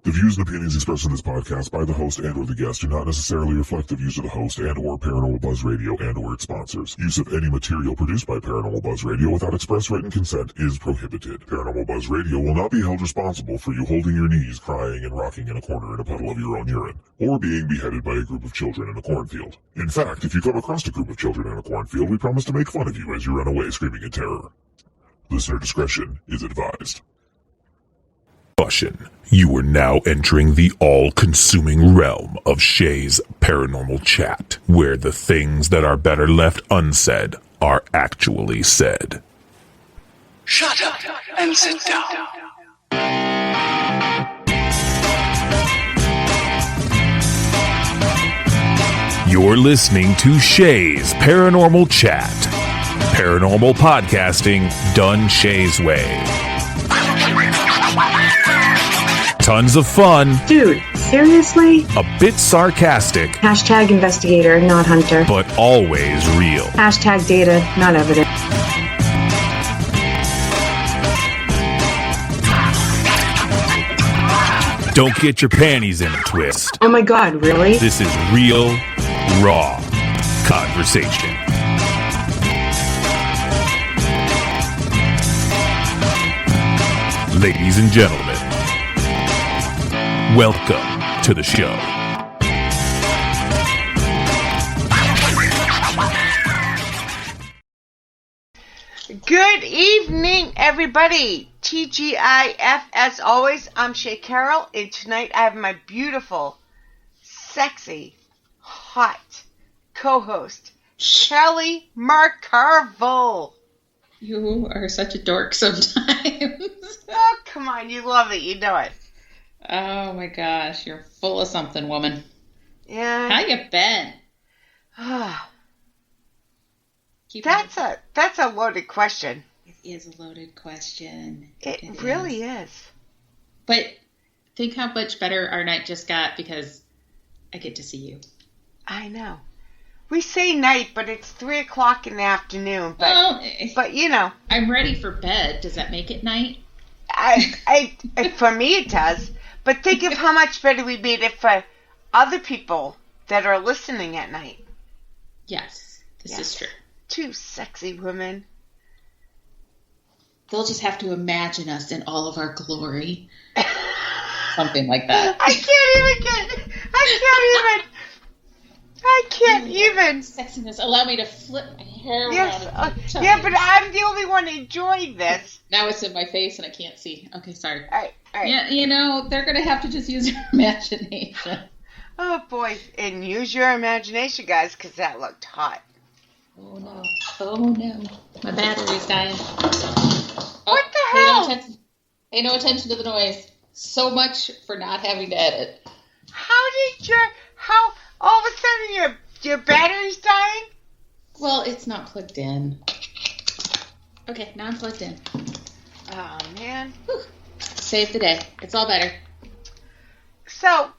The views and opinions expressed in this podcast by the host and or the guest do not necessarily reflect the views of the host and or Paranormal Buzz Radio and or its sponsors. Use of any material produced by Paranormal Buzz Radio without express written consent is prohibited. Paranormal Buzz Radio will not be held responsible for you holding your knees, crying, and rocking in a corner in a puddle of your own urine, or being beheaded by a group of children in a cornfield. In fact, if you come across a group of children in a cornfield, we promise to make fun of you as you run away screaming in terror. Listener discretion is advised. You are now entering the all-consuming realm of Shea's Paranormal Chat, where the things that are better left unsaid are actually said. Shut up and sit down. You're listening to Shea's Paranormal Chat. Paranormal podcasting done Shea's way. Tons of fun. Dude, seriously? A bit sarcastic. Hashtag investigator, not hunter. But always real. Hashtag data, not evidence. Don't get your panties in a twist. Oh my god, really? This is real, raw conversation. Ladies and gentlemen, welcome to the show. Good evening, everybody. TGIF, as always, I'm Shea Carroll, and tonight I have my beautiful, sexy, hot co-host, Kelly Marcarville. You are such a dork sometimes. Oh, come on, you love it, you know it. Oh my gosh, you're full of something, woman. Yeah. How you been? That's a loaded question. It is a loaded question. It really is. But think how much better our night just got because I get to see you. I know. We say night, but it's 3 o'clock in the afternoon. But you know, I'm ready for bed. Does that make it night? I for me it does. But think of how much better we made it for other people that are listening at night. Yes, this is true. Two sexy women. They'll just have to imagine us in all of our glory. Something like that. I can't even. Sexiness. Allow me to flip my hair around. Yes. Yeah, but I'm the only one enjoying this. Now it's in my face and I can't see. Okay, sorry. All right. Yeah, you know, they're going to have to just use their imagination. Oh, boy. And use your imagination, guys, because that looked hot. Oh, no. My battery's dying. What the hell? Pay no attention to the noise. So much for not having to edit. How all of a sudden your battery's dying? Well, it's not plugged in. Okay, now I'm plugged in. Oh, man. Whew. Saved the day. It's all better. So,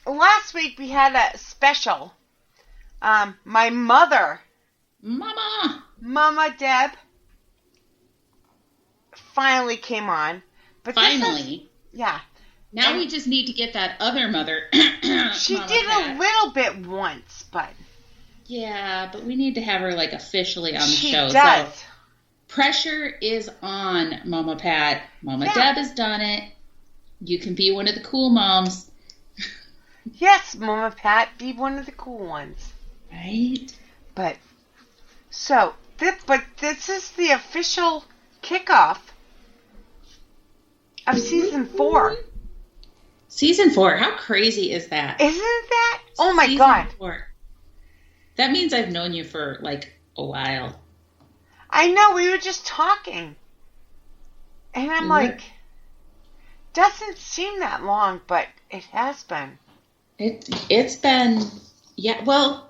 last week we had a special. My mother... Mama Deb finally came on. But finally? Yeah. Now and we just need to get that other mother. She did a little bit once, but... Yeah, but we need to have her, like, officially on the show. She does. So, pressure is on, Mama Pat. Mama Deb has done it. You can be one of the cool moms. Yes, Mama Pat, be one of the cool ones. Right? But... So, this is the official kickoff of season 4. Season 4, how crazy is that? Isn't that? Oh my season God. 4. That means I've known you for like a while. I know, we were just talking. And I'm like, doesn't seem that long, but it has been. It's been, yeah, well,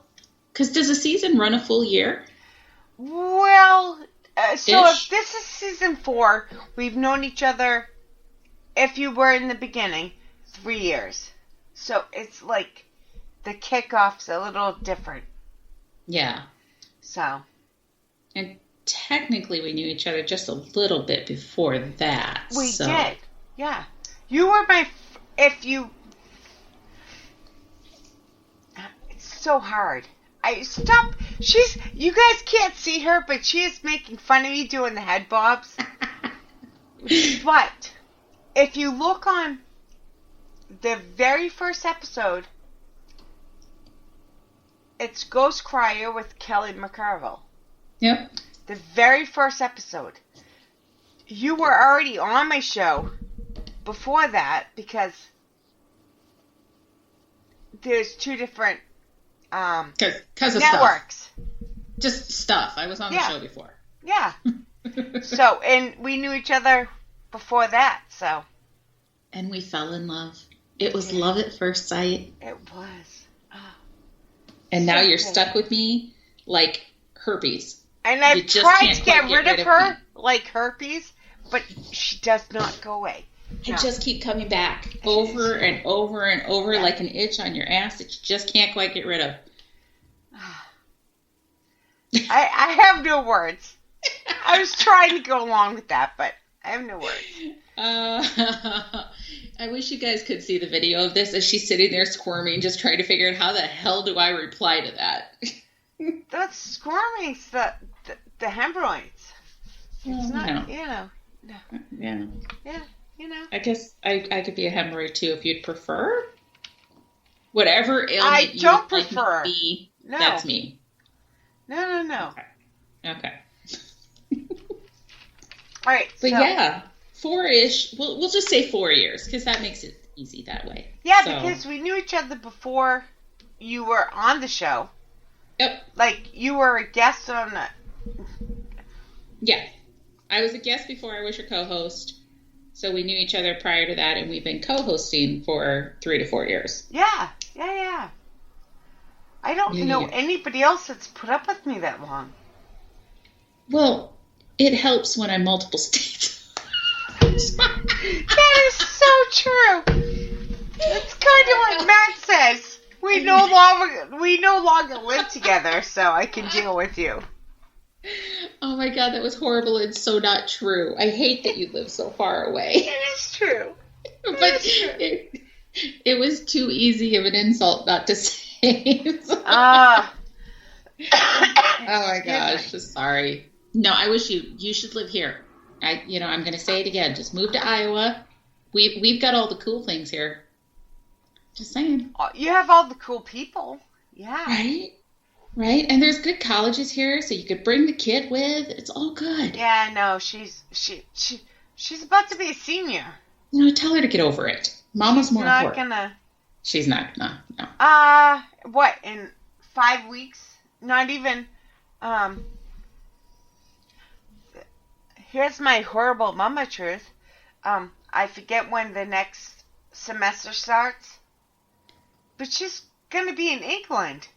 because does a season run a full year? Well, so if this is season 4, we've known each other if you were in the beginning, 3 years. So it's like the kickoff's a little different. Yeah. So. And technically we knew each other just a little bit before that. We did. Yeah. You were it's so hard. You guys can't see her, but she is making fun of me doing the head bobs. But if you look on the very first episode, it's Ghost Crier with Kelly McCarville. Yep. The very first episode. You were already on my show before that because there's 2 different because of networks. Stuff. Just stuff. I was on the show before. Yeah. So, and we knew each other before that, so. And we fell in love. It was love at first sight. It was. Oh. And now you're stuck with me like herpes. And I've tried to get rid of her like herpes, but she does not go away. I just keep coming back over and over and over like an itch on your ass that you just can't quite get rid of. I have no words. I was trying to go along with that, but I have no words. I wish you guys could see the video of this as she's sitting there squirming, just trying to figure out how the hell do I reply to that. That's squirming's the hemorrhoids. It's not, No. Yeah. Yeah, I guess I could be a hemorrhoid too if you'd prefer. Whatever ailment I you don't would prefer. like me to be, No. that's me. No. Okay. All right. But yeah, 4-ish. We'll just say 4 years because that makes it easy that way. Yeah, because we knew each other before you were on the show. Yep. Like you were a guest on the. Yeah, I was a guest before I was your co-host, so we knew each other prior to that, and we've been co-hosting for 3 to 4 years. Yeah. I don't know anybody else that's put up with me that long. Well, it helps when I'm multiple states. That is so true. It's kind of like Matt says. We no longer live together, so I can deal with you. Oh my God, that was horrible and so not true. I hate that you live so far away. It is true. But it was too easy of an insult not to say. Oh my gosh, sorry. No, I wish you should live here. I'm going to say it again. Just move to Iowa. We've got all the cool things here. Just saying. You have all the cool people. Yeah. Right. And there's good colleges here, so you could bring the kid with. It's all good. Yeah, no, she's about to be a senior. Tell her to get over it. Mama's more important. She's not gonna. No. What, in 5 weeks? Not even. Here's my horrible mama truth. I forget when the next semester starts, but she's gonna be in England.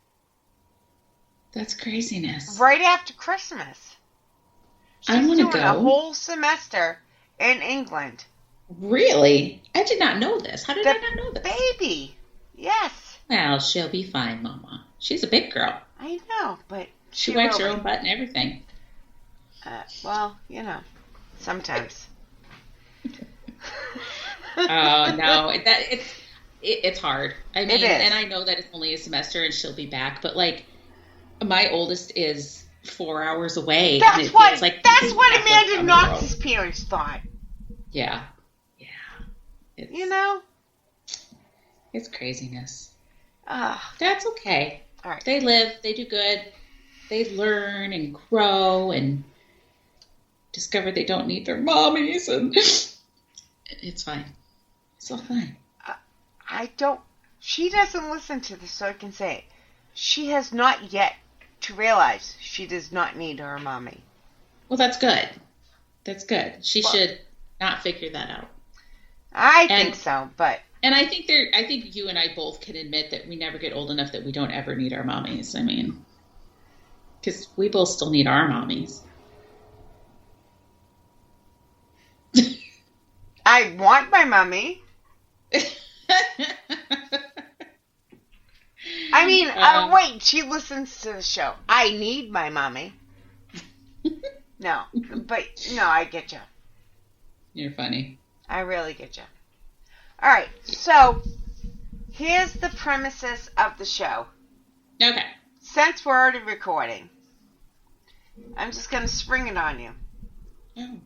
That's craziness. Right after Christmas. I want to go. She's doing a whole semester in England. Really? I did not know this. How did I not know this? Baby. Yes. Well, she'll be fine, Mama. She's a big girl. I know, but she wipes her own butt and everything. Well, sometimes. Oh no, it's hard. I mean, it is. And I know that it's only a semester and she'll be back, but like my oldest is 4 hours away. That's what Amanda Knox's parents thought. Yeah. It's craziness. That's okay. All right. They live, they do good, they learn and grow and discover they don't need their mommies, and it's fine. It's all fine. She doesn't listen to this, so I can say it. She has not yet to realize she does not need her mommy. Well, that's good. She should not figure that out. I think so, but... And I think you and I both can admit that we never get old enough that we don't ever need our mommies. I mean, because we both still need our mommies. I want my mommy. I mean, wait, she listens to the show. I need my mommy. No, I get you. You're funny. I really get you. All right, so here's the premises of the show. Okay. Since we're already recording, I'm just going to spring it on you. Oh.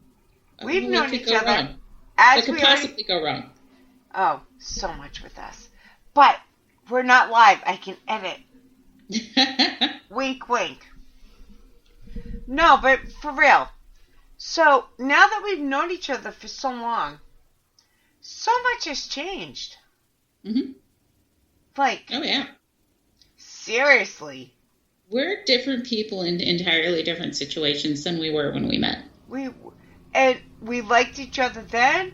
We've What known could each go other. wrong? As What could we already, possibly go wrong? oh, so much with us. But we're not live. I can edit. Wink, wink. No, but for real. So now that we've known each other for so long, so much has changed. Mm-hmm. Like, Oh, yeah. seriously. We're different people in entirely different situations than we were when we met. We liked each other then.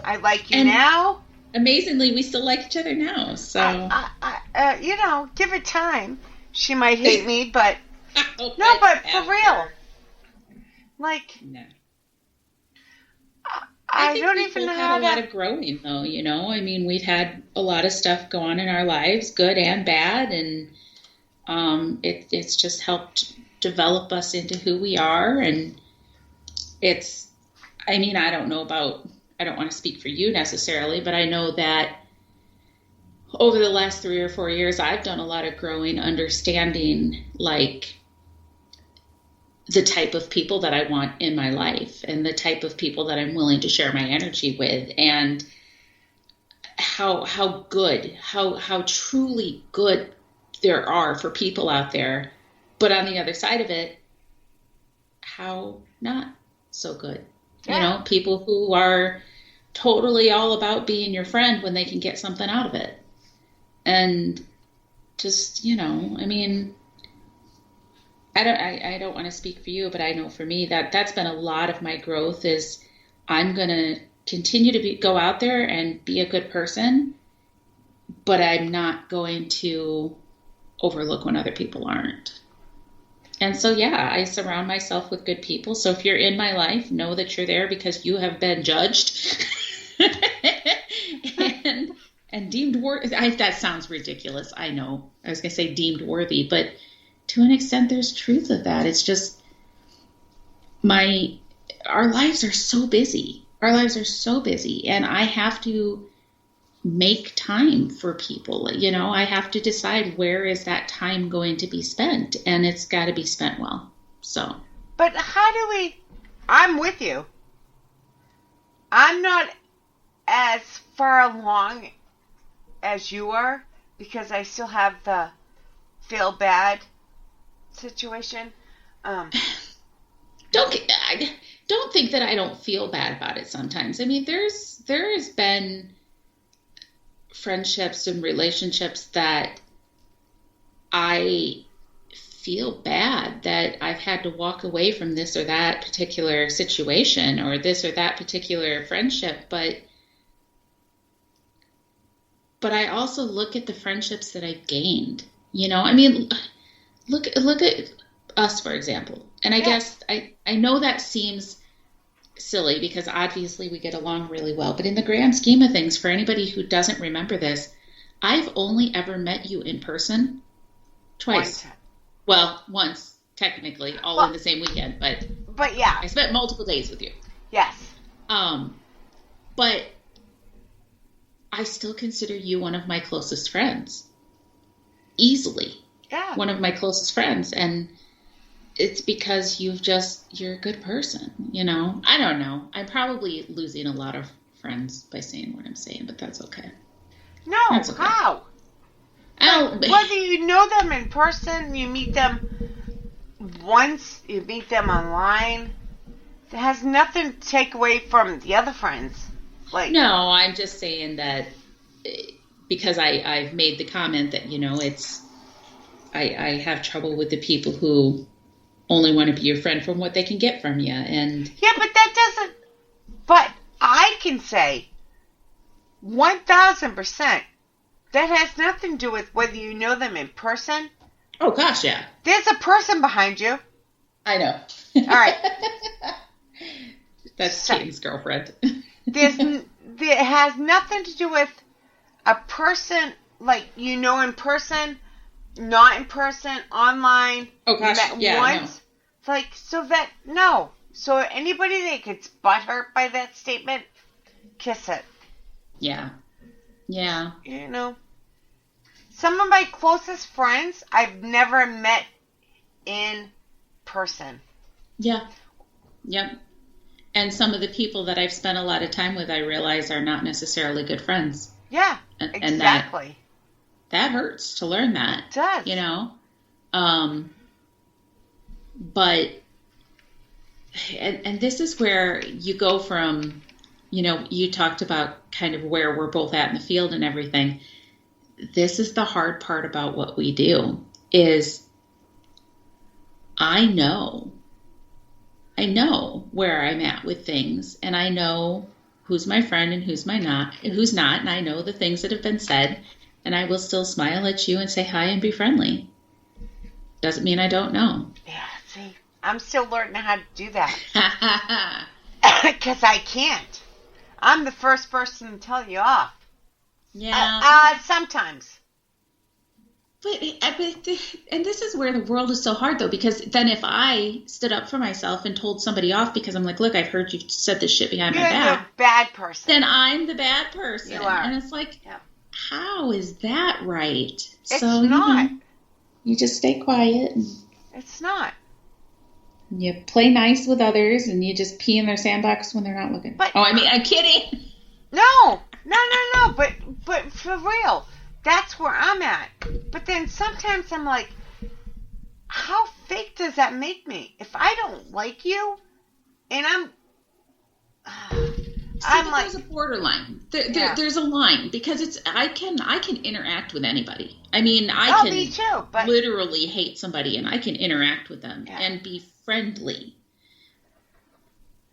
I like you And now. amazingly, we still like each other now. So, Give it time. She might hate me, but Oh, no, but for whatever. real. Like, No. I think don't we even both know had how a lot to. of growing, though. I mean, we've had a lot of stuff go on in our lives, good and bad, and it's just helped develop us into who we are. And I don't want to speak for you necessarily, but I know that over the last 3 or 4 years, I've done a lot of growing, understanding, like, the type of people that I want in my life and the type of people that I'm willing to share my energy with, and how truly good there are for people out there, but on the other side of it, how not so good. Yeah. People who are totally all about being your friend when they can get something out of it. And just, I don't want to speak for you, but I know for me that's been a lot of my growth. Is I'm going to continue to go out there and be a good person, but I'm not going to overlook when other people aren't. And so, yeah, I surround myself with good people. So if you're in my life, know that you're there because you have been judged and deemed worthy. That sounds ridiculous. I know. I was going to say deemed worthy, but to an extent, there's truth of that. It's just our lives are so busy. Our lives are so busy, and I have to make time for people. I have to decide where is that time going to be spent, and it's got to be spent well. So, But how do we? I'm with you. I'm not as far along as you are because I still have the feel bad situation. Don't think that I don't feel bad about it sometimes. I mean, there's been friendships and relationships that I feel bad that I've had to walk away from this or that particular situation or this or that particular friendship, but I also look at the friendships that I've gained. I mean, look at us, for example. And I guess I know that seems silly because obviously we get along really well. But in the grand scheme of things, for anybody who doesn't remember this, I've only ever met you in person twice. Well, once, technically, all in the same weekend. But yeah. I spent multiple days with you. Yes. But I still consider you one of my closest friends. Easily. Yeah. One of my closest friends. And it's because you're a good person, I don't know. I'm probably losing a lot of friends by saying what I'm saying, but that's okay. No, that's okay. How? Whether you know them in person, you meet them once, you meet them online, it has nothing to take away from the other friends. No, I'm just saying that because I've made the comment that, I have trouble with the people who only want to be your friend from what they can get from you. And yeah, but I can say 1,000% that has nothing to do with whether you know them in person. Oh gosh, yeah. There's a person behind you. I know. All right. That's Katie's girlfriend. There's it has nothing to do with a person, like, in person, not in person, online. Oh, gosh, met yeah, once. no. It's like, so that, no. So anybody that gets butthurt by that statement, kiss it. Yeah. Yeah. Some of my closest friends I've never met in person. Yeah. Yep. And some of the people that I've spent a lot of time with, I realize are not necessarily good friends. Yeah, and exactly. That hurts to learn that. It does. But, and this is where you go from, you talked about kind of where we're both at in the field and everything. This is the hard part about what we do is I know where I'm at with things, and I know who's my friend and who's not, and I know the things that have been said, and I will still smile at you and say hi and be friendly. Doesn't mean I don't know. Yeah, see, I'm still learning how to do that. Because I can't. I'm the first person to tell you off. Yeah. Sometimes. But and this is where the world is so hard, though, because then if I stood up for myself and told somebody off because I'm like, look, I've heard you said this shit behind my back. You're the bad person. Then I'm the bad person. You are. And it's like, Yep. How is that right? It's not. You just stay quiet. And it's not. you play nice with others, and you just pee in their sandbox when they're not looking. But, I'm kidding. No. But for real, that's where I'm at. But then sometimes I'm like, how fake does that make me? If I don't like you, and like, there's a borderline. There's a line, because I can interact with anybody. I mean, I can me too, but literally hate somebody, and I can interact with them and be friendly.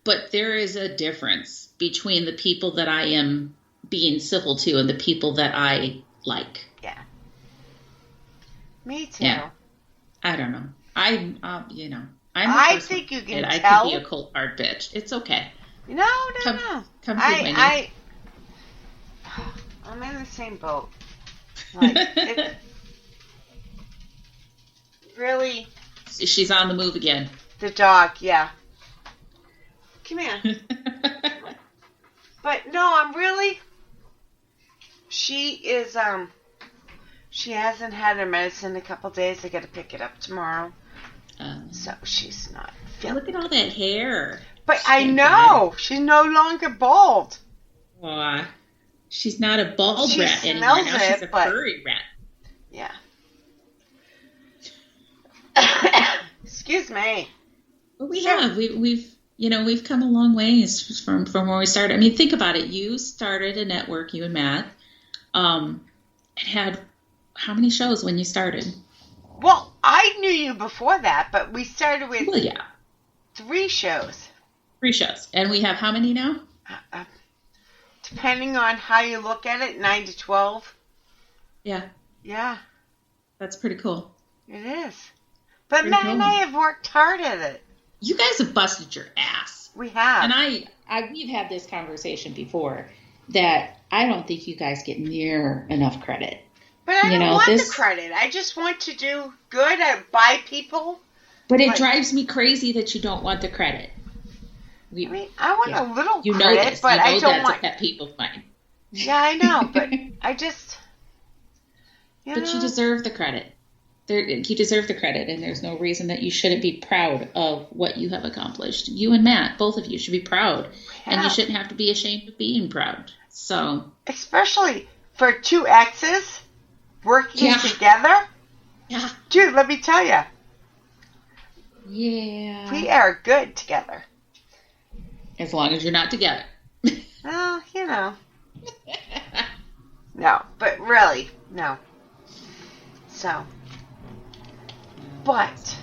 But there is a difference between the people that I am being civil to and the people that I like. Yeah. Me too. Yeah. I don't know. I think you can I tell. could be a cold hard bitch. It's okay. No. Come through my I'm in the same boat. Like, it really. She's on the move again. The dog, yeah. Come here. But no, I'm really. She is. She hasn't had her medicine in a couple days. I got to pick it up tomorrow. So she's not feeling. Look at all that hair. But I know she's no longer bald. Aw. She's not a bald She rat anymore. smells Now she's a it, but- furry rat. Yeah. Excuse me. But we've come a long ways from where we started. I mean, think about it. You started a network, you and Matt, and had how many shows when you started? Well, I knew you before that, but we started with 3 shows. 3 shows. And we have how many now? Depending on how you look at it, 9 to 12. Yeah. Yeah. That's pretty cool. It is. But Pretty Matt cool. and I have worked hard at it. You guys have busted your ass. We have. And we've had this conversation before that I don't think you guys get near enough credit. But I don't want the credit. I just want to do good by people. But it drives me crazy that you don't want the credit. I want a little you know credit, this. but you know I don't that's want. A pet peeve of mine. Yeah, I know, but I just. But you deserve the credit. You deserve the credit, and there's no reason that you shouldn't be proud of what you have accomplished. You and Matt, both of you, should be proud, and you shouldn't have to be ashamed of being proud. So, especially for 2 exes working together. Yeah, dude, let me tell you. Yeah, we are good together. As long as you're not together. Well, No, but really, no. So, but,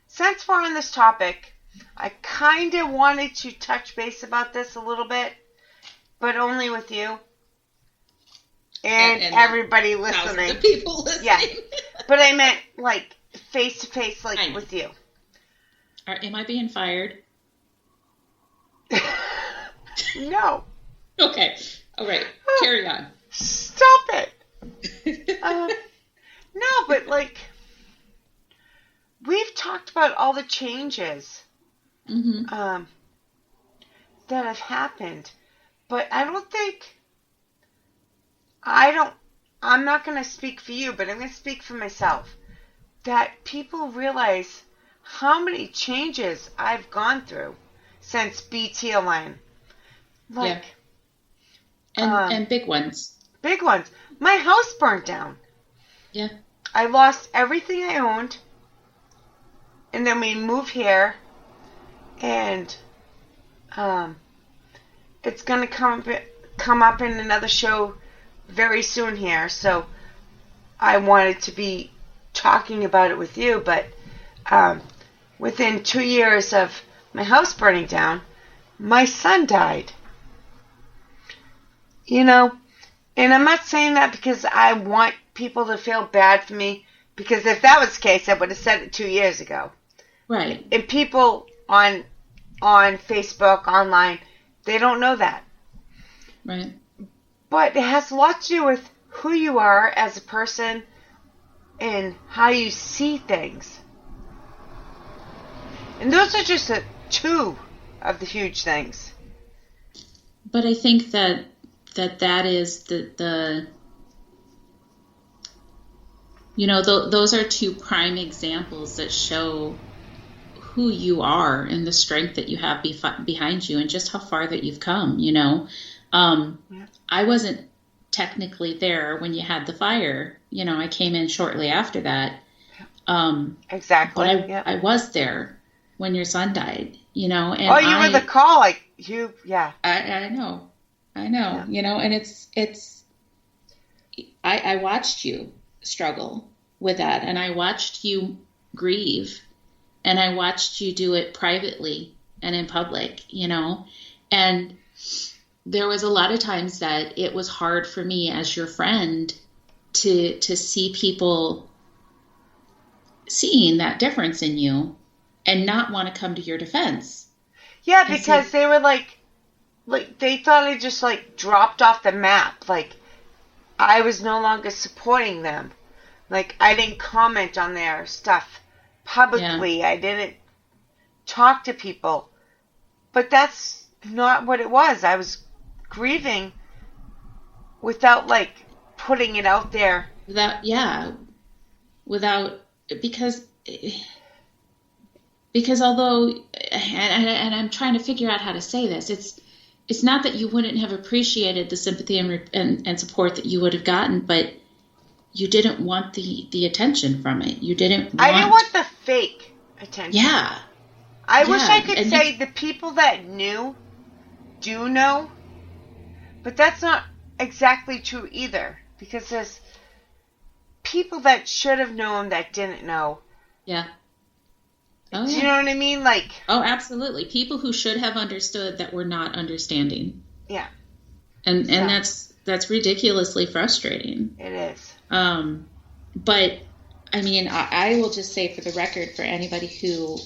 since we're on this topic, I kind of wanted to touch base about this a little bit, but only with you and everybody listening. Thousands of people listening. Yeah, but I meant like face to face, like with you. Am I being fired? No. Okay. All right. Carry on. Stop it. No, but like, we've talked about all the changes that have happened, but I'm not going to speak for you, but I'm going to speak for myself, that people realize how many changes I've gone through since BT Align. Like, and big ones. Big ones. My house burnt down. Yeah. I lost everything I owned. And then we moved here. And it's going to come up in another show very soon here. So I wanted to be talking about it with you. But within 2 years of my house burning down, my son died. You know, and I'm not saying that because I want people to feel bad for me, because if that was the case, I would have said it 2 years ago. Right. And people on Facebook, online, they don't know that. Right. But it has a lot to do with who you are as a person and how you see things. And those are just two of the huge things. But I think that is the you know, those are two prime examples that show who you are and the strength that you have behind you and just how far that you've come, you know. I wasn't technically there when you had the fire. You know, I came in shortly after that. Exactly. But I was there when your son died, you know. And you were the call, like, you, yeah. I know. Yeah. You know, and I watched you struggle with that, and I watched you grieve, and I watched you do it privately and in public, you know, and there was a lot of times that it was hard for me as your friend to see people seeing that difference in you and not want to come to your defense. Yeah, because they were like they thought I just like dropped off the map. Like I was no longer supporting them. Like I didn't comment on their stuff publicly. Yeah. I didn't talk to people. But that's not what it was. I was grieving without like putting it out there. Because although, and I'm trying to figure out how to say this, it's not that you wouldn't have appreciated the sympathy and support that you would have gotten, but you didn't want the attention from it. I didn't want the fake attention. Yeah. I wish I could say the people that knew do know, but that's not exactly true either, because there's people that should have known that didn't know. Yeah. Oh, do you know what I mean? Like, oh, absolutely. People who should have understood that were not understanding. Yeah. And that's ridiculously frustrating. It is. But I mean, I will just say for the record, for anybody who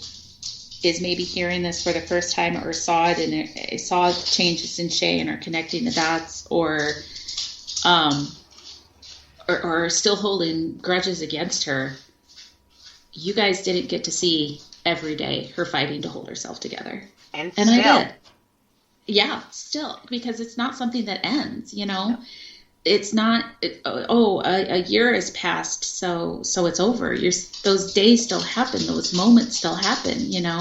is maybe hearing this for the first time or saw it and saw changes in Shea and are connecting the dots, or still holding grudges against her, you guys didn't get to see every day her fighting to hold herself together. And I did. Yeah, still, because it's not something that ends, you know. No. It's not, a year has passed, so it's over. Those days still happen. Those moments still happen, you know.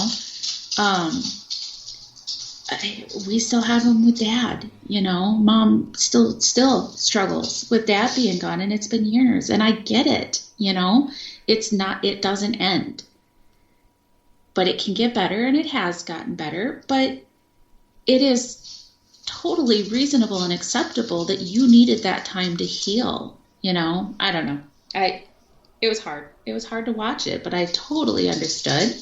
We still have them with Dad, you know. Mom still struggles with Dad being gone, and it's been years. And I get it, you know. It doesn't end. But it can get better, and it has gotten better. But it is totally reasonable and acceptable that you needed that time to heal, you know. I don't know. It was hard. It was hard to watch it, but I totally understood.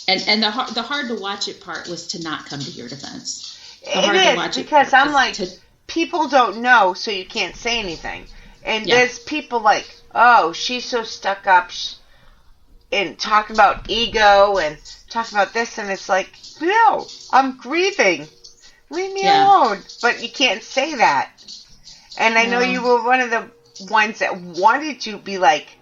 And the hard to watch it part was to not come to your defense. It is, because I'm like, people don't know, so you can't say anything. And there's people like, oh, she's so stuck up, and talking about ego and talking about this, and it's like, no, I'm grieving Leave me Yeah. alone. But you can't say that. And I know No. you were one of the ones that wanted to be like,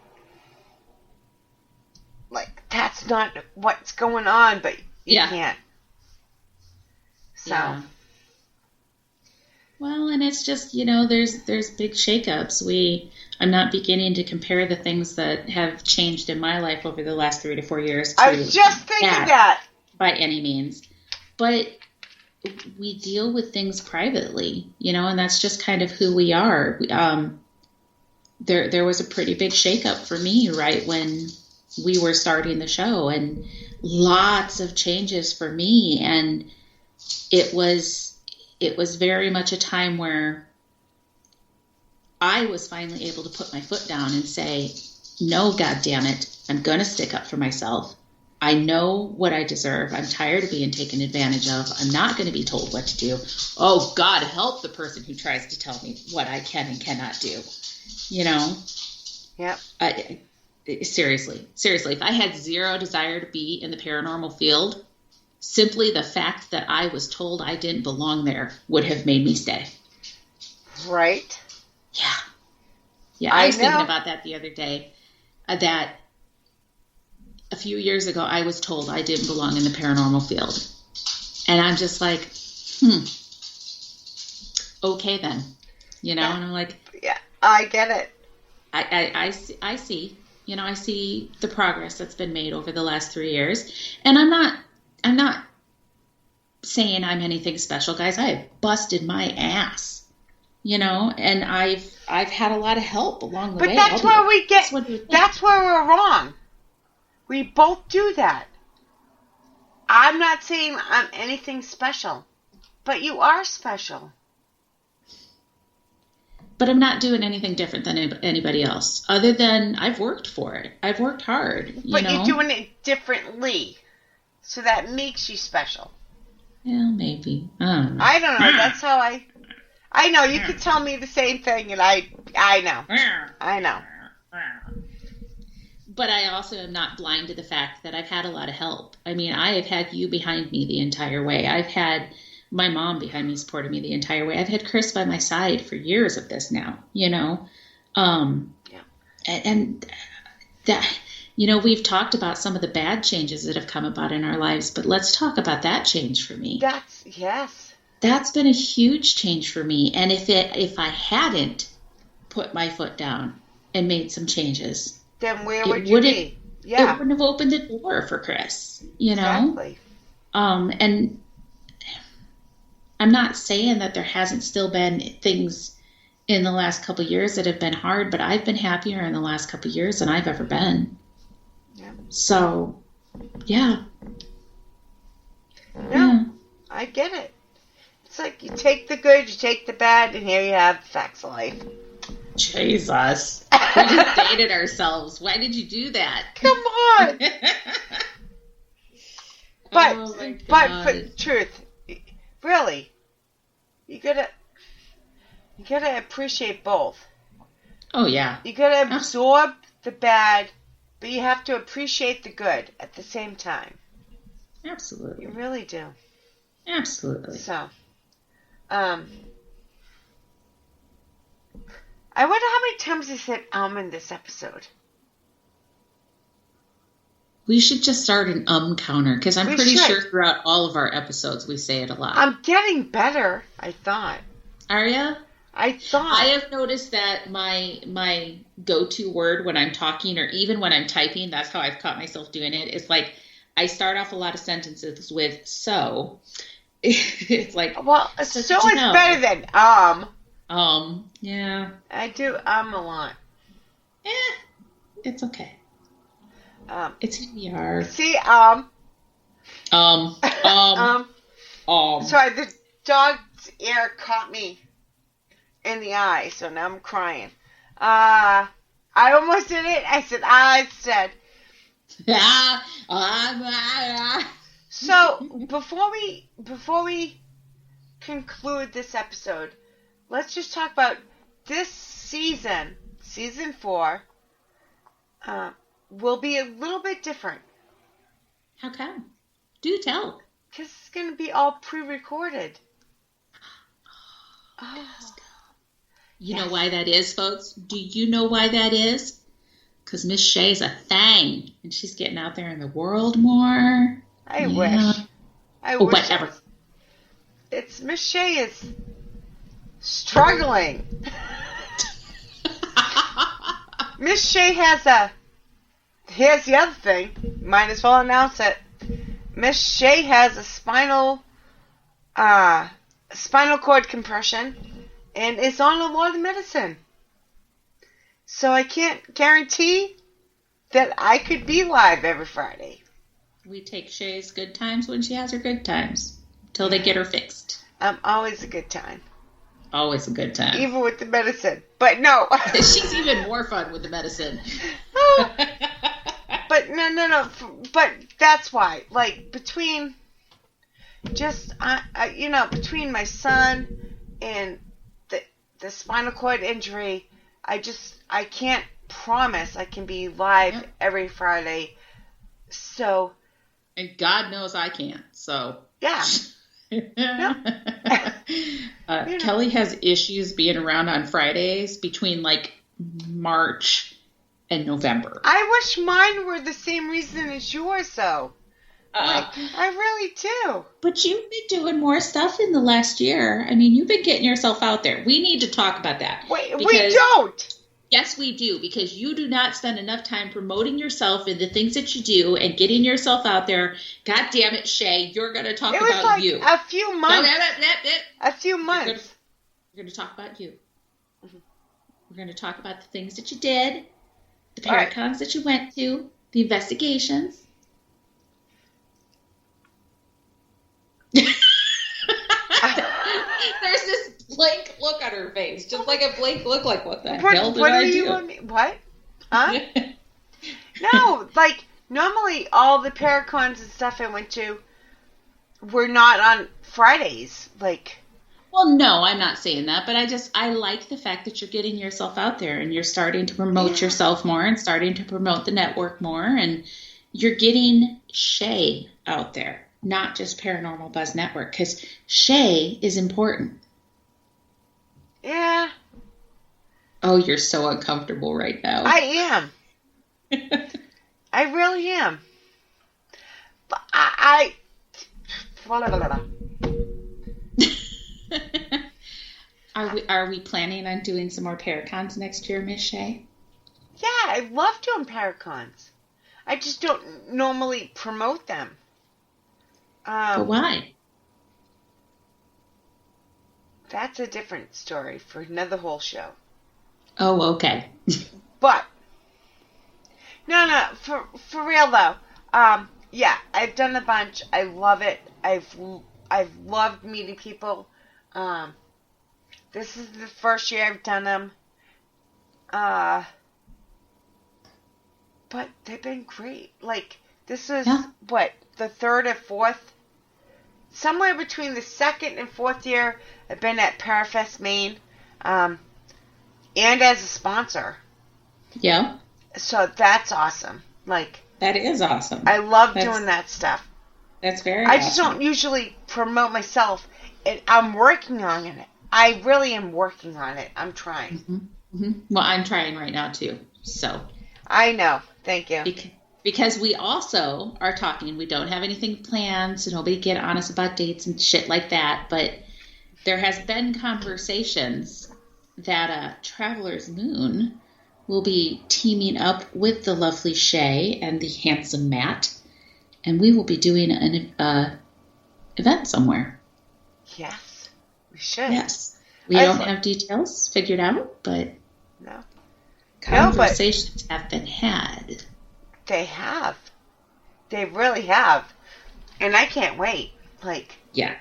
that's not what's going on, but you Yeah. can't. So. Yeah. Well, and it's just, there's big shakeups. I'm not beginning to compare the things that have changed in my life over the last 3 to 4 years to I was just thinking that. by any means. But we deal with things privately, and that's just kind of who we are. There was a pretty big shakeup for me right when we were starting the show, and lots of changes for me, and it was very much a time where I was finally able to put my foot down and say, no, God damn it, I'm going to stick up for myself. I know what I deserve. I'm tired of being taken advantage of. I'm not going to be told what to do. Oh, God, help the person who tries to tell me what I can and cannot do. Yep. Seriously, if I had zero desire to be in the paranormal field, simply the fact that I was told I didn't belong there would have made me stay. Right. Yeah. I was thinking about that the other day, that a few years ago I was told I didn't belong in the paranormal field. And I'm just like, okay then. And I'm like, yeah, I get it. I see. I see the progress that's been made over the last 3 years. And I'm not saying I'm anything special, guys. I have busted my ass, and I've had a lot of help along the way. But that's where we're wrong. We both do that. I'm not saying I'm anything special, but you are special. But I'm not doing anything different than anybody else, other than I've worked for it. I've worked hard. But you're doing it differently, so that makes you special. Yeah, maybe. I don't know. That's how I know. You could tell me the same thing, and I know. But I also am not blind to the fact that I've had a lot of help. I mean, I have had you behind me the entire way. I've had my mom behind me, supporting me the entire way. I've had Chris by my side for years of this now, and that, we've talked about some of the bad changes that have come about in our lives, but let's talk about that change for me. That's been a huge change for me. And if I hadn't put my foot down and made some changes, then where would you be? Yeah. It wouldn't have opened the door for Chris, Exactly. And I'm not saying that there hasn't still been things in the last couple of years that have been hard, but I've been happier in the last couple of years than I've ever been. Yeah. So, yeah. No, I get it. It's like you take the good, you take the bad, and here you have facts of life. Jesus. We just dated ourselves. Why did you do that? Come on. But for truth, really, you gotta appreciate both. Oh yeah. You gotta absorb the bad, but you have to appreciate the good at the same time. Absolutely. You really do. Absolutely. So, I wonder how many times I said in this episode. We should just start an counter, because I'm pretty should. sure throughout all of our episodes we say it a lot. I'm getting better, I thought. Are ya? I thought. I have noticed that my go-to word when I'm talking, or even when I'm typing, that's how I've caught myself doing it. It's like I start off a lot of sentences with "so." It's like, well, so is better than yeah. I do a lot. It's okay. It's who we are. See, Sorry, the dog's ear caught me in the eye, so now I'm crying. I almost did it. I said, instead. So, before we conclude this episode, let's just talk about this season 4, will be a little bit different. How come? Do tell. Because it's going to be all pre-recorded. Oh, You know why that is, folks? Do you know why that is? Because Miss Shea's a thing, and she's getting out there in the world more. I wish. I Oh, wish. whatever. It's Miss Shea is struggling. Miss Shea has here's the other thing. Might as well announce it. Miss Shea has a spinal cord compression and is on a lot of medicine. So I can't guarantee that I could be live every Friday. We take Shea's good times when she has her good times, till they get her fixed. I'm always a good time. Always a good time. Even with the medicine. But no. She's even more fun with the medicine. But no. But that's why. Like, between between my son and the spinal cord injury, I can't promise I can be live every Friday. So. And God knows I can't, so. Yeah. Kelly has issues being around on Fridays between like March and November. I wish mine were the same reason as yours, though. I really do. But you've been doing more stuff in the last year. I mean, you've been getting yourself out there. We need to talk about that. We don't. Yes, we do, because you do not spend enough time promoting yourself and the things that you do and getting yourself out there. God damn it, Shea, you're going to talk about you. A few months. A few months. We're going to talk about you. Mm-hmm. We're going to talk about the things that you did, the paracons that you went to, the investigations. There's this blank look on her face, just like a blank look, like what the hell did I do? What? Huh? No, like normally all the paracons and stuff I went to were not on Fridays. Like, well, no, I'm not saying that, but I like the fact that you're getting yourself out there and you're starting to promote yourself more and starting to promote the network more, and you're getting Shea out there. Not just Paranormal Buzz Network, because Shea is important. Yeah. Oh, you're so uncomfortable right now. I am. I really am. But Are we planning on doing some more Paracons next year, Miss Shea? Yeah, I love doing Paracons. I just don't normally promote them. But why? That's a different story for another whole show. Oh, okay. But no, for real though. Yeah, I've done a bunch. I love it. I've loved meeting people. This is the first year I've done them. But they've been great. Like, this is the third or fourth. Somewhere between the second and fourth year, I've been at Parafest Maine, and as a sponsor. Yeah. So that's awesome. Like, that is awesome. I love doing that stuff. That's very I just don't usually promote myself, and I'm working on it. I really am working on it. I'm trying. Mm-hmm. Mm-hmm. Well, I'm trying right now too. So. I know. Thank you. Because we also are talking, we don't have anything planned, so nobody get on us about dates and shit like that, but there has been conversations that Traveler's Moon will be teaming up with the lovely Shea and the handsome Matt, and we will be doing an event somewhere. Yes, we should. Yes. We don't have details figured out, but no. Conversations have been had. They have. They really have. And I can't wait. Like. Yeah.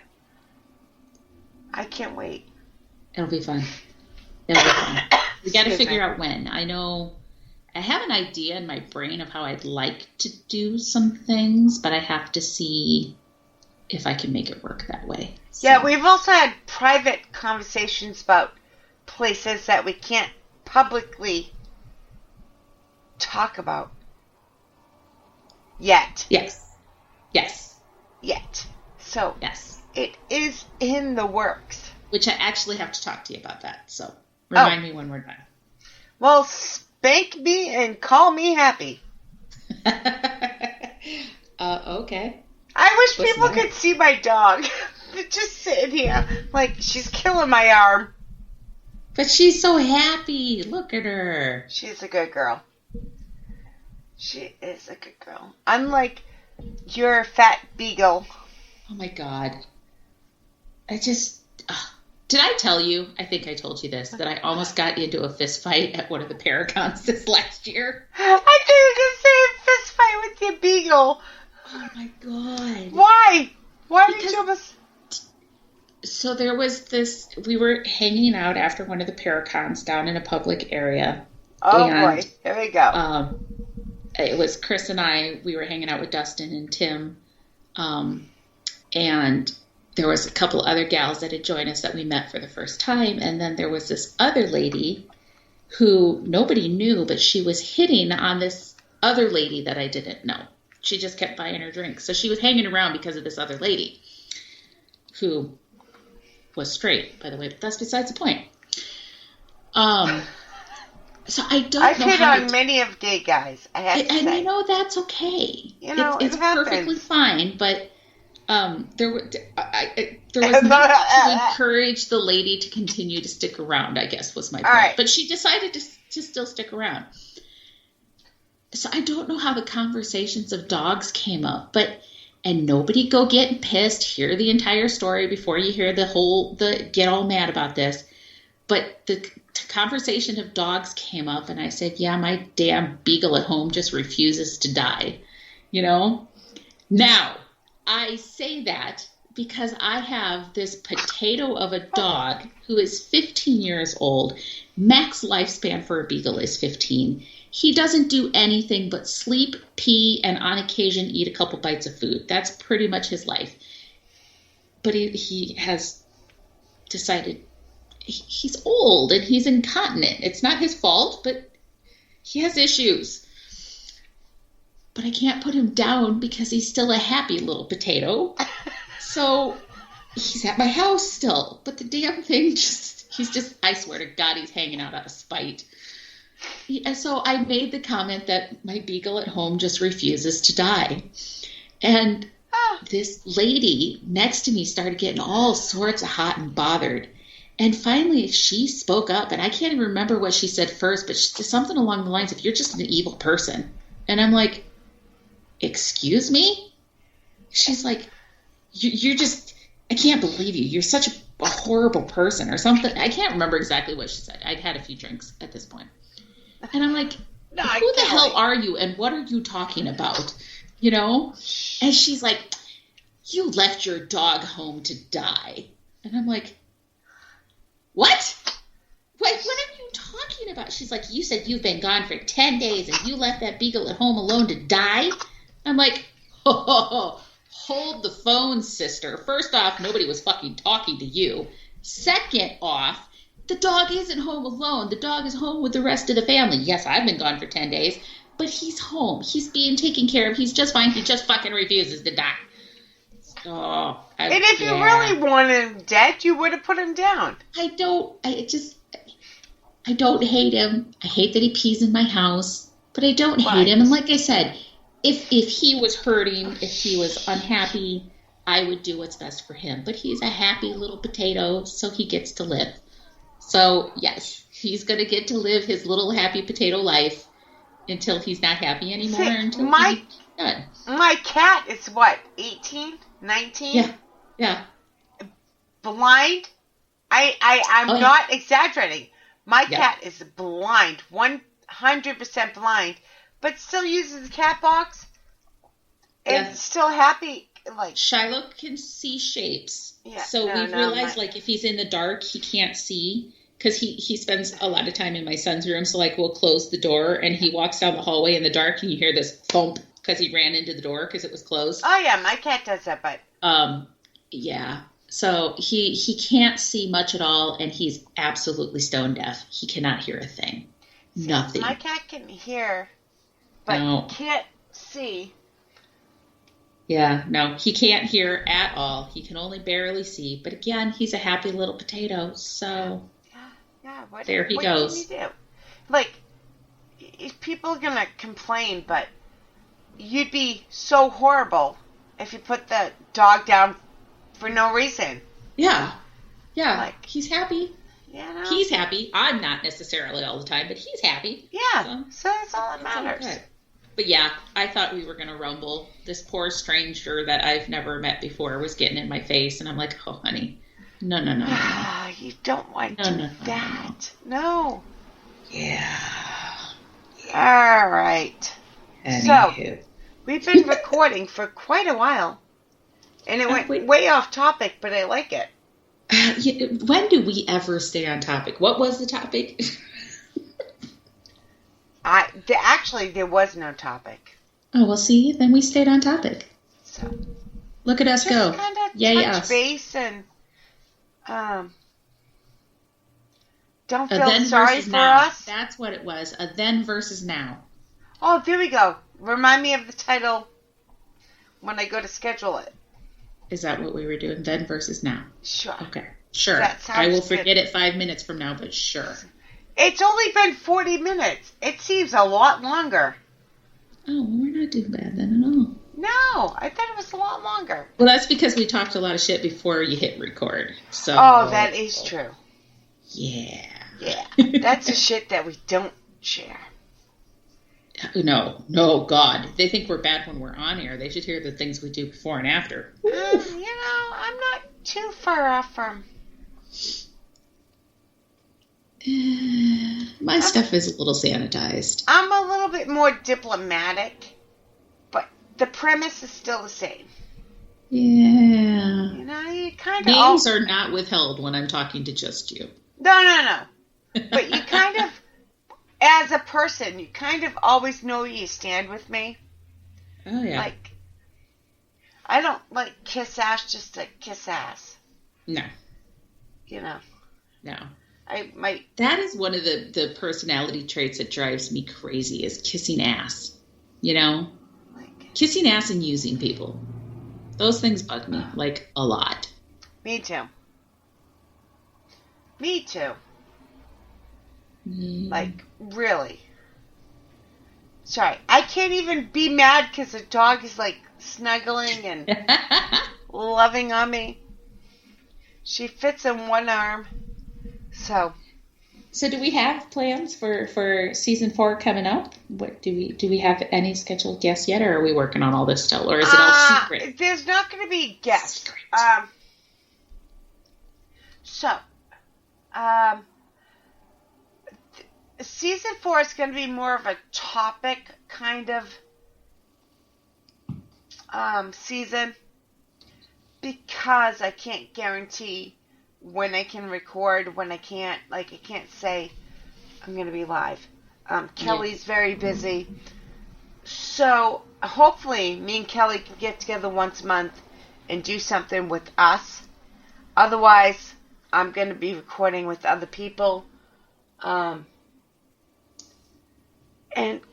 I can't wait. It'll be fun. It'll be fun. We got to figure out when. I know I have an idea in my brain of how I'd like to do some things, but I have to see if I can make it work that way. So. Yeah, we've also had private conversations about places that we can't publicly talk about. Yet. Yes. Yet. So. Yes. It is in the works. Which I actually have to talk to you about that. So remind me when we're done. Well, spank me and call me happy. Okay. I wish people could see my dog. Just sitting here like she's killing my arm. But she's so happy. Look at her. She's a good girl. She is a good girl. Unlike your fat beagle. Oh my God. Did I tell you? I think I told you this, that I almost got into a fist fight at one of the Paracons this last year. I did the same fist fight with your beagle. Oh my God. Why? Why did you almost... So there was this, we were hanging out after one of the Paracons down in a public area. Oh boy, here we go. It was Chris and I, we were hanging out with Dustin and Tim. And there was a couple other gals that had joined us that we met for the first time. And then there was this other lady who nobody knew, but she was hitting on this other lady that I didn't know. She just kept buying her drinks. So she was hanging around because of this other lady who was straight, by the way, but that's besides the point. So I don't know. I've hit on many of gay guys. I have to say. And you know that's okay. You know, it's it happens. perfectly fine. But there was nothing to encourage the lady to continue to stick around, I guess was my point. Right. But she decided to still stick around. So I don't know how the conversations of dogs came up, and nobody go getting pissed, hear the entire story before you hear the get all mad about this. But the conversation of dogs came up, and I said, yeah, my damn beagle at home just refuses to die, you know? Now, I say that because I have this potato of a dog who is 15 years old. Max lifespan for a beagle is 15. He doesn't do anything but sleep, pee, and on occasion eat a couple bites of food. That's pretty much his life. But he has decided he's old and he's incontinent. It's not his fault, but he has issues. But I can't put him down because he's still a happy little potato. So he's at my house still. But the damn thing I swear to God, he's hanging out of spite. So I made the comment that my beagle at home just refuses to die. And this lady next to me started getting all sorts of hot and bothered. And finally she spoke up, and I can't even remember what she said first, but she said something along the lines of, you're just an evil person. And I'm like, excuse me? She's like, you're just, I can't believe you. You're such a horrible person or something. I can't remember exactly what she said. I'd had a few drinks at this point. And I'm like, who the hell are you and what are you talking about? You know? And she's like, you left your dog home to die. And I'm like, what? What are you talking about? She's like, you said you've been gone for 10 days and you left that beagle at home alone to die? I'm like, hold the phone, sister. First off, nobody was fucking talking to you. Second off, the dog isn't home alone. The dog is home with the rest of the family. Yes, I've been gone for 10 days, but he's home. He's being taken care of. He's just fine. He just fucking refuses to die. And if you really wanted him dead, you would have put him down. I don't hate him. I hate that he pees in my house, but I don't hate him. And like I said, if he was hurting, if he was unhappy, I would do what's best for him. But he's a happy little potato, so he gets to live. So, yes, he's going to get to live his little happy potato life until he's not happy anymore. He's done. My cat is what, 18, 19? Yeah. Blind? I'm not exaggerating. My cat is blind, 100% blind, but still uses the cat box and still happy. Like Shiloh can see shapes. Yeah, so we've realized, like, if he's in the dark, he can't see because he spends a lot of time in my son's room. So, like, we'll close the door and he walks down the hallway in the dark and you hear this thump because he ran into the door because it was closed. Oh, yeah, my cat does that, but... Yeah. So he can't see much at all and he's absolutely stone deaf. He cannot hear a thing. Nothing. My cat can hear, but can't see. Yeah, no, he can't hear at all. He can only barely see. But again, he's a happy little potato. So Yeah. there he what goes. can you do? Like, people are gonna complain, but you'd be so horrible if you put the dog down for no reason. Yeah. Like, He's happy. He's happy. I'm not necessarily all the time, but he's happy. Yeah. So that's all that matters. Okay. But yeah, I thought we were going to rumble. This poor stranger that I've never met before was getting in my face, and I'm like, oh, honey. No. You don't want to do that. No. Yeah. All right. Anywho. So, we've been recording for quite a while, and it went way off topic, but I like it. When do we ever stay on topic? What was the topic? Actually, there was no topic. Oh, well, see, then we stayed on topic. So, look at us just go. kind of Yay, touch us. base and don't A feel then sorry versus for now. us. That's what it was. A then versus now. Oh, there we go. Remind me of the title when I go to schedule it. Is that what we were doing? Then versus now. Sure. Okay. Sure. That sounds I will good. forget it 5 minutes from now, but sure. It's only been 40 minutes. It seems a lot longer. Oh, well, we're not doing bad then at all. No, I thought it was a lot longer. Well, that's because we talked a lot of shit before you hit record. So. Oh, that is true. Yeah. Yeah. That's the shit that we don't share. No, God. They think we're bad when we're on air. They should hear the things we do before and after. I'm not too far off from... My stuff is a little sanitized. I'm a little bit more diplomatic, but the premise is still the same. Yeah. You kind of... Names are not withheld when I'm talking to just you. No. But you kind of, as a person, you kind of always know where you stand with me. Oh, yeah. Like, I don't like kiss ass just to kiss ass. No. No. I might... That is one of the personality traits that drives me crazy is kissing ass. Like, kissing ass and using people. Those things bug me, like, a lot. Me too. Like, really. Sorry, I can't even be mad because the dog is, like, snuggling and loving on me. She fits in one arm. So do we have plans for season 4 coming up? What do we have any scheduled guests yet, or are we working on all this still, or is it all secret? There's not going to be guests. Secret. Season 4 is going to be more of a topic kind of season because I can't guarantee when I can record, when I can't. Like, I can't say I'm going to be live. Kelly's very busy. So, hopefully, me and Kelly can get together once a month and do something with us. Otherwise, I'm going to be recording with other people. And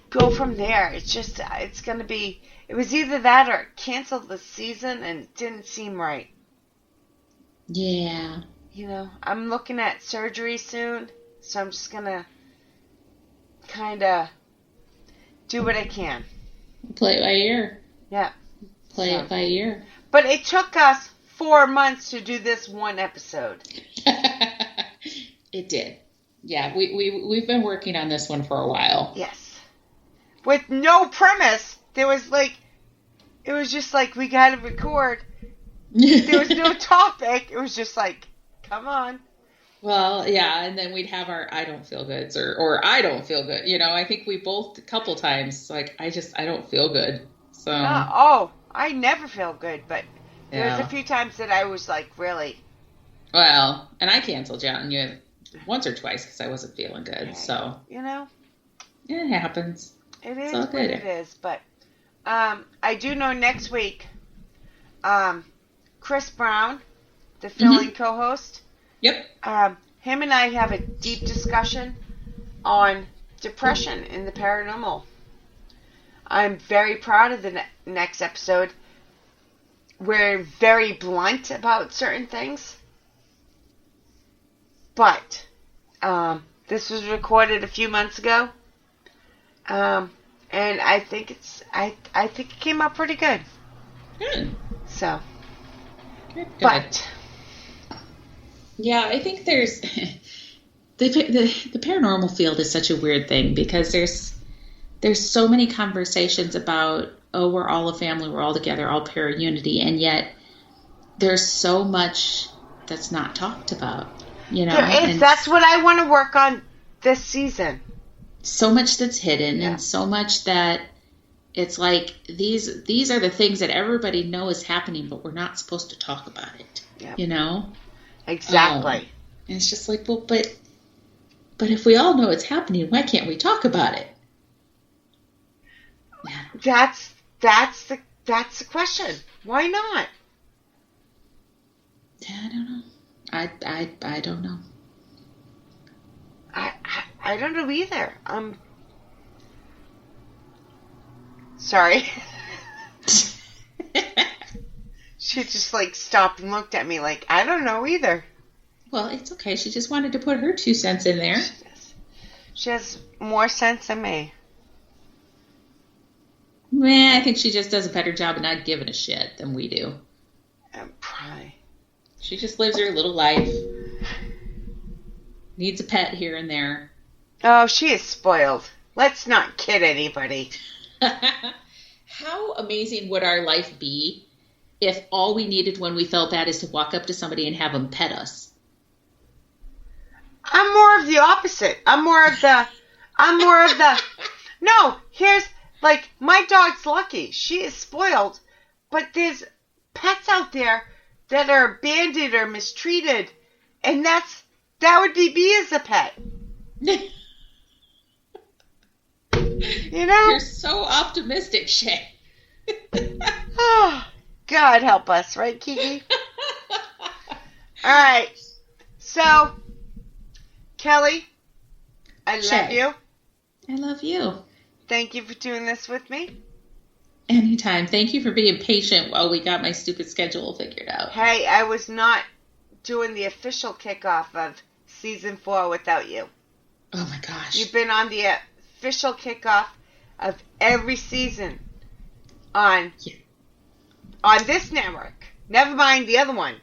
go from there. It's going to be... It was either that or cancel the season, and it didn't seem right. Yeah. I'm looking at surgery soon, so I'm just going to kind of do what I can. Play it by ear. Yeah. Play it by ear. But it took us 4 months to do this one episode. It did. Yeah, we've been working on this one for a while. Yes. With no premise. It was just like, we got to record. There was no topic. It was just like, come on. Well, yeah, and then we'd have our I don't feel goods or I don't feel good. I think we both a couple times, like, I don't feel good. So. I never feel good, but there was a few times that I was like, really. Well, and I canceled you on you once or twice because I wasn't feeling good, so. It happens. It is what it is, but I do know next week, Chris Brown, the fill-in co-host. Yep. Him and I have a deep discussion on depression in the paranormal. I'm very proud of the next episode. we're very blunt about certain things. But this was recorded a few months ago, and I think it came out pretty good. Good. So, Good. but yeah, I think there's the paranormal field is such a weird thing because there's so many conversations about, oh, we're all a family, we're all together, all para unity, and yet there's so much that's not talked about. You know, and that's what I want to work on this season. So much that's hidden, Yeah. and so much that it's like these are the things that everybody knows is happening, but we're not supposed to talk about it. Yep. You know, Exactly. and it's just like, well, but if we all know it's happening, why can't we talk about it? Yeah. That's the question. Why not? I don't know. I don't know. I don't know either. Sorry. She just like stopped and looked at me like, I don't know either. Well, it's okay. She just wanted to put her 2 cents in there. She has more sense than me. I think she just does a better job of not giving a shit than we do. Probably. She just lives her little life. Needs a pet here and there. Oh, she is spoiled. Let's not kid anybody. How amazing would our life be if all we needed when we felt bad is to walk up to somebody and have them pet us? I'm more of the opposite. I'm more of the no, here's like my dog's lucky. She is spoiled, but there's pets out there that are abandoned or mistreated, and that would be me as a pet. You know? You're so optimistic, Shay. Oh, God help us, right, Kiki? All right. So, Kelly, I love Shay. you. I love you. Thank you for doing this with me. Anytime. Thank you for being patient while we got my stupid schedule figured out. Hey, I was not doing the official kickoff of season 4 without you. Oh my gosh. You've been on the official kickoff of every season on this network. Never mind the other one.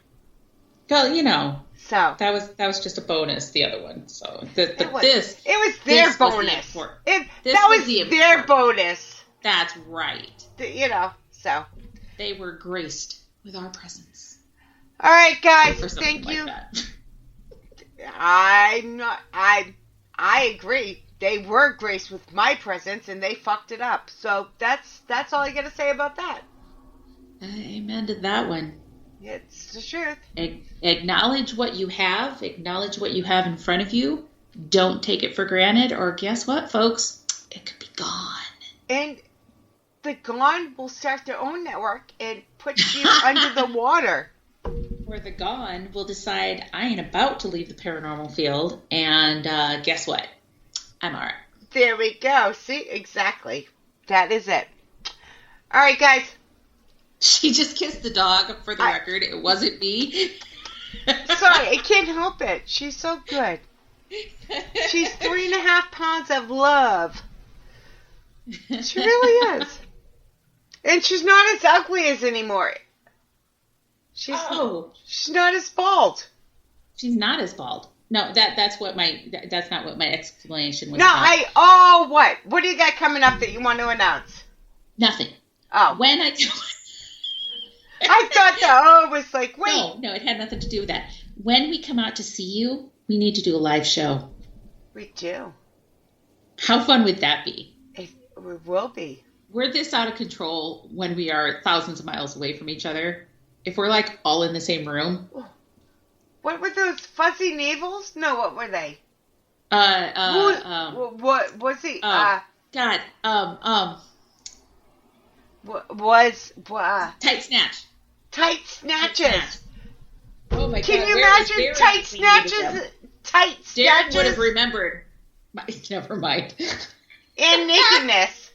Well, you know, So that was just a bonus, the other one. So it was their this was bonus. the That was their bonus. That's right. You know. So They were graced with our presence. all right, guys. Or something Thank you. like that. I agree. They were graced with my presence, and they fucked it up. So that's all I got to say about that. Amen to that one. It's the truth. Acknowledge what you have. Acknowledge what you have in front of you. Don't take it for granted. Or guess what, folks? It could be gone. And the Gone will start their own network and put you under the water. Or the Gone will decide, I ain't about to leave the paranormal field. And guess what? I'm all right. There we go. See? Exactly. That is it. All right, guys. She just kissed the dog, for the record. It wasn't me. Sorry, I can't help it. She's so good. She's 3.5 pounds of love. She really is. And she's not as ugly as anymore. She's not as bald. She's not as bald. No, that's not what my explanation was. No, about. What? What do you got coming up that you want to announce? Nothing. Oh. When I thought that, it was like, wait. No, it had nothing to do with that. When we come out to see you, we need to do a live show. We do. How fun would that be? It will be. We're this out of control when we are thousands of miles away from each other. If we're like all in the same room. What were those fuzzy navels? No, what were they? What was he? God. Tight snatch. Tight snatches. Oh my God. Can you imagine tight snatches? Tight snatches. Darren would have remembered. Never mind. And nakedness.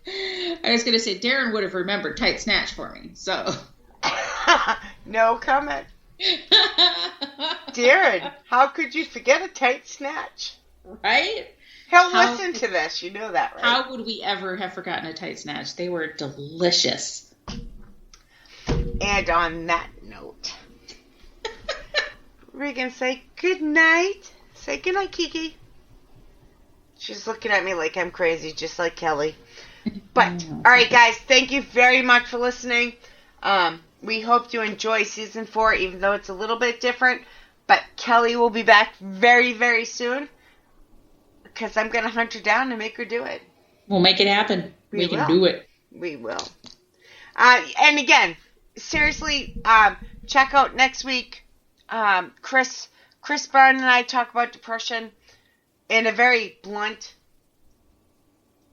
I was going to say Darren would have remembered tight snatch for me. So. No comment. Darren, how could you forget a tight snatch? Right? He'll listen to this. You know that, right? How would we ever have forgotten a tight snatch? They were delicious. And on that note, we're going to say good night. Say good night, Kiki. She's looking at me like I'm crazy, just like Kelly. But, all right, guys, thank you very much for listening. We hope you enjoy season 4, even though it's a little bit different. But Kelly will be back very, very soon because I'm going to hunt her down and make her do it. We'll make it happen. We can do it. We will. And again, seriously, check out next week. Chris Brown and I talk about depression in a very blunt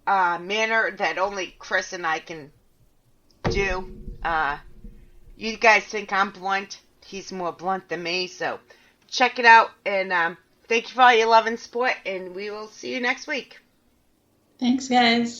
manner that only Chris and I can do. You guys think I'm blunt. He's more blunt than me, so check it out. And thank you for all your love and support, and we will see you next week. Thanks, guys.